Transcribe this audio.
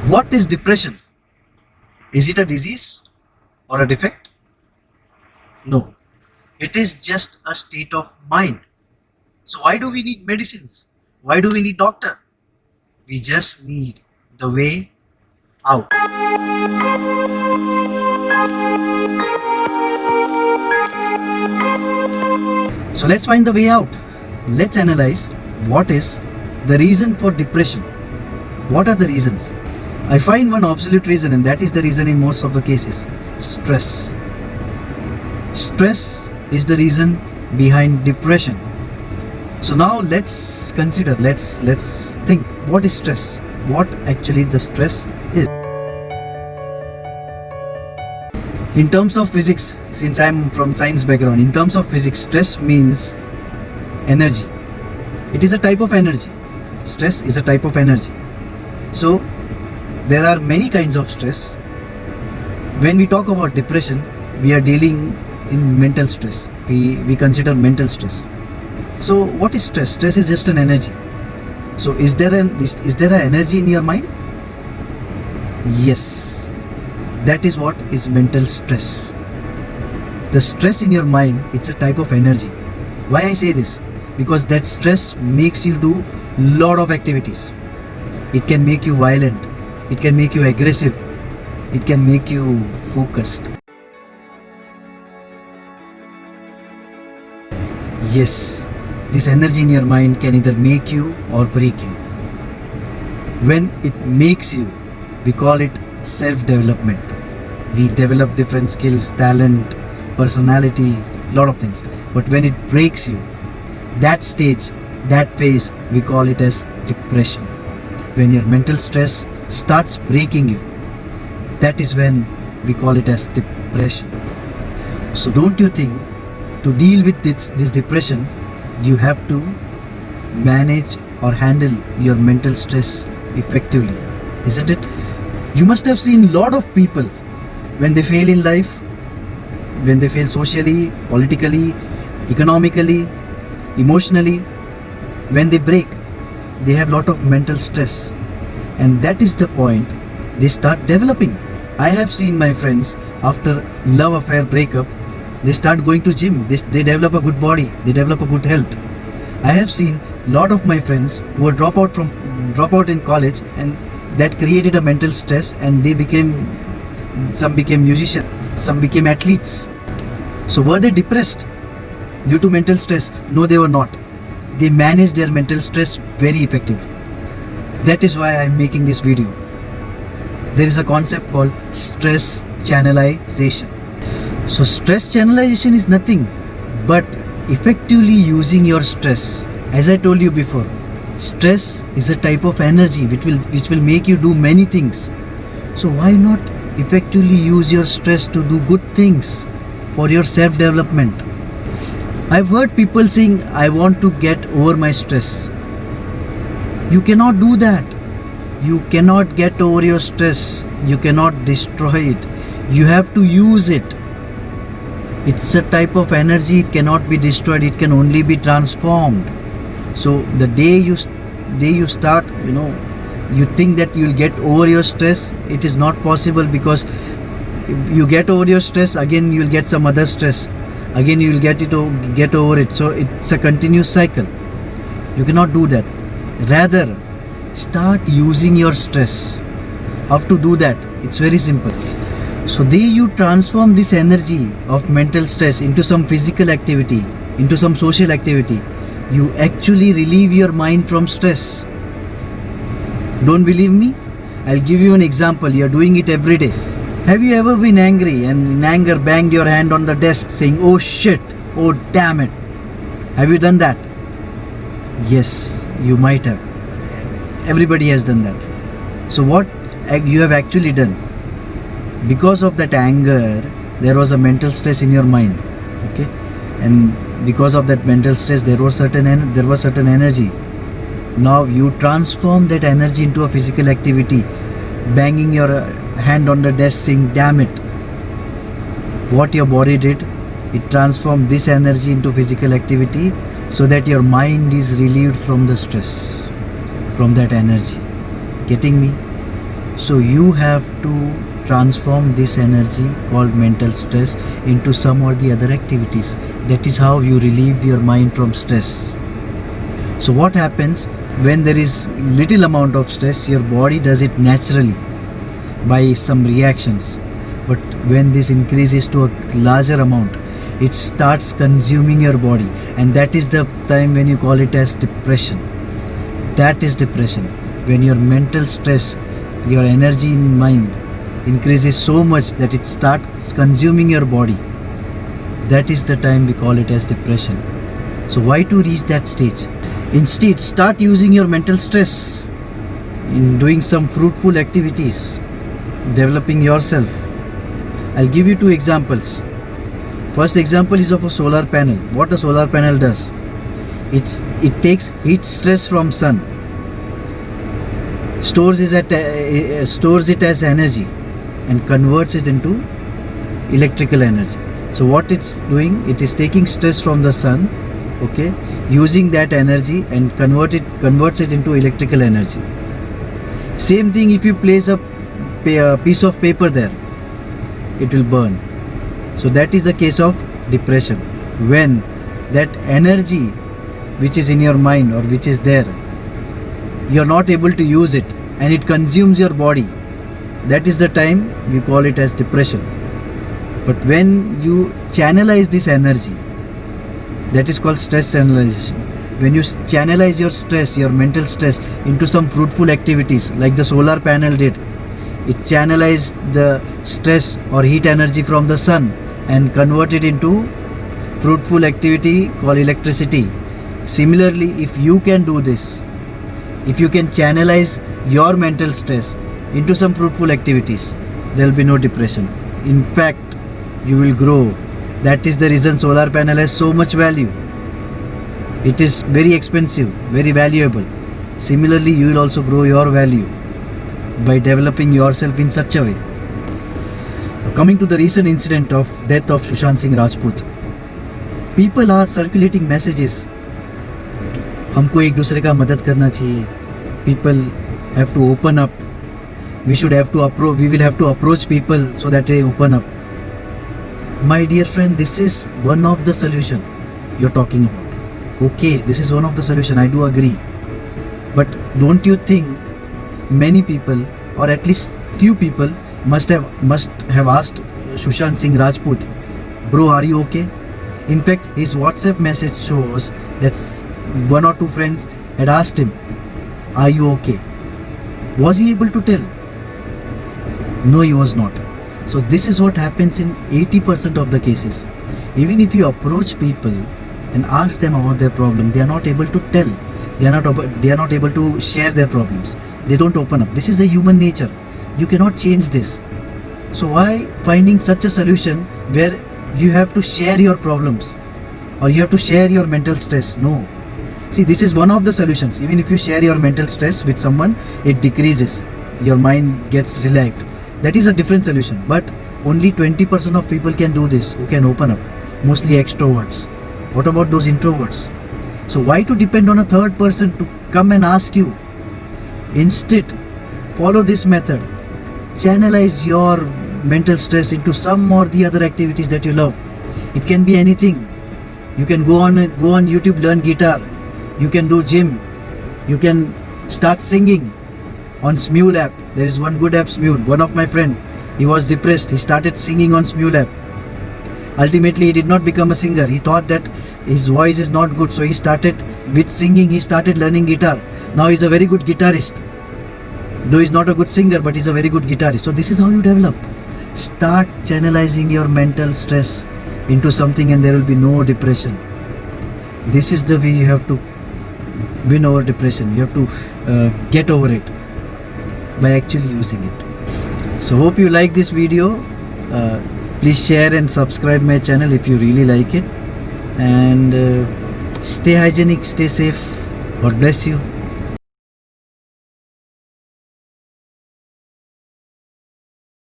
What is depression? Is it a disease or a defect? No, it is just a state of mind. So why do we need medicines? Why do we need doctor? We just need the way out. So let's find the way out. Let's analyze what is the reason for depression. What are the reasons? I find one absolute reason, and that is the reason in most of the cases. Stress. Stress is the reason behind depression. So now let's consider, let's think, what is stress? What actually the stress is? In terms of physics, since I'm from science background, in terms of physics, stress means energy. It is a type of energy. Stress is a type of energy. So there are many kinds of stress. When we talk about depression, we are dealing in mental stress. We consider mental stress. So what is stress? Stress is just an energy. So is there an energy in your mind? Yes. That is what is mental stress. The stress in your mind, it's a type of energy. Why I say this? Because that stress makes you do lot of activities. It can make you violent. It can make you aggressive. It can make you focused. Yes, this energy in your mind can either make you or break you. When it makes you, we call it self-development. We develop different skills, talent, personality, lot of things. But when it breaks you, that stage, that phase, we call it as depression. When your mental stress starts breaking you, that is when we call it as depression. So don't you think, to deal with this depression, you have to manage or handle your mental stress effectively, isn't it? You must have seen lot of people when they fail in life, when they fail socially, politically, economically, emotionally, when they break, they have lot of mental stress, and that is the point they start developing. I have seen my friends, after love affair breakup, they start going to gym, they develop a good body, they develop a good health. I have seen lot of my friends who were drop out in college, and that created a mental stress, and some became musicians, some became athletes. So were they depressed due to mental stress? No, they were not. They managed their mental stress very effectively. That is why I am making this video. There is a concept called stress channelization. So stress channelization is nothing but effectively using your stress. As I told you before, stress is a type of energy which will make you do many things. So why not effectively use your stress to do good things for your self-development? I've heard people saying, I want to get over my stress. You cannot do that. You cannot get over your stress. You cannot destroy it. You have to use it. It's a type of energy. It cannot be destroyed. It can only be transformed. So the day you start, you think that you'll get over your stress, it is not possible, because if you get over your stress, again you'll get some other stress. Again you will get over it. So it's a continuous cycle. You cannot do that. Rather, start using your stress. How to do that? It's very simple. So you transform this energy of mental stress into some physical activity, into some social activity. You actually relieve your mind from stress. Don't believe me? I'll give you an example. You're doing it every day. Have you ever been angry and in anger banged your hand on the desk saying, oh shit, oh damn it? Have you done that? Yes, you might have. Everybody has done that. So what you have actually done? Because of that anger, there was a mental stress in your mind. Okay? And because of that mental stress, there was certain energy. Now you transform that energy into a physical activity, banging your hand on the desk saying damn it. What your body did, it transformed this energy into physical activity, so that your mind is relieved from the stress, from that energy. Getting me? So you have to transform this energy called mental stress into some or the other activities. That is how you relieve your mind from stress. So what happens when there is little amount of stress? Your body does it naturally by some reactions. But when this increases to a larger amount, it starts consuming your body, and that is the time when you call it as depression. That is depression. When your mental stress, your energy in mind increases so much that it starts consuming your body, that is the time we call it as depression. So why to reach that stage? Instead, start using your mental stress in doing some fruitful activities, developing yourself. I'll give you 2 examples. First example is of a solar panel. What a solar panel does, it takes heat stress from sun, stores it as energy, and converts it into electrical energy. So what it's doing, it is taking stress from the sun, okay, using that energy and converts it into electrical energy. Same thing if you place a piece of paper there, it will burn. So that is the case of depression. When that energy which is in your mind or which is there, you are not able to use it and it consumes your body, that is the time we call it as depression. But when you channelize this energy, that is called stress channelization. When you channelize your stress, your mental stress, into some fruitful activities like the solar panel did, it channelized the stress or heat energy from the sun and converted into fruitful activity called electricity. Similarly, if you can do this, if you can channelize your mental stress into some fruitful activities, there will be no depression. In fact, you will grow. That is the reason solar panel has so much value. It is very expensive, very valuable. Similarly, you will also grow your value by developing yourself in such a way. Coming to the recent incident of death of Sushant Singh Rajput, people are circulating messages. हमको एक दूसरे का मदद करना चाहिए. People have to open up. We will have to approach people so that they open up. My dear friend, this is one of the solution you're talking about. Okay, this is one of the solution, I do agree. But don't you think many people, or at least few people, must have asked Sushant Singh Rajput, bro, are you okay? In fact, his WhatsApp message shows that 1 or 2 friends had asked him, are you okay? Was he able to tell? No, he was not. So this is what happens in 80% of the cases. Even if you approach people and ask them about their problem, they are not able to tell. They are not able to share their problems. They don't open up. This is a human nature. You cannot change this. So why finding such a solution where you have to share your problems or you have to share your mental stress? No. See, this is one of the solutions. Even if you share your mental stress with someone, it decreases. Your mind gets relaxed. That is a different solution. But only 20% of people can do this, who can open up. Mostly extroverts. What about those introverts? So why to depend on a third person to come and ask you? Instead, follow this method. Channelize your mental stress into some or the other activities that you love. It can be anything. You can go on YouTube, learn guitar. You can do gym. You can start singing on Smule app. There is one good app, Smule. One of my friend, he was depressed. He started singing on Smule app. Ultimately, he did not become a singer. He thought that his voice is not good. So he started with singing. He started learning guitar. Now he's a very good guitarist. Though he's not a good singer, but he's a very good guitarist. So this is how you develop. Start channelizing your mental stress into something and there will be no depression. This is the way you have to win over depression. You have to get over it by actually using it. So hope you like this video. Please share and subscribe my channel if you really like it. And stay hygienic, stay safe. God bless you.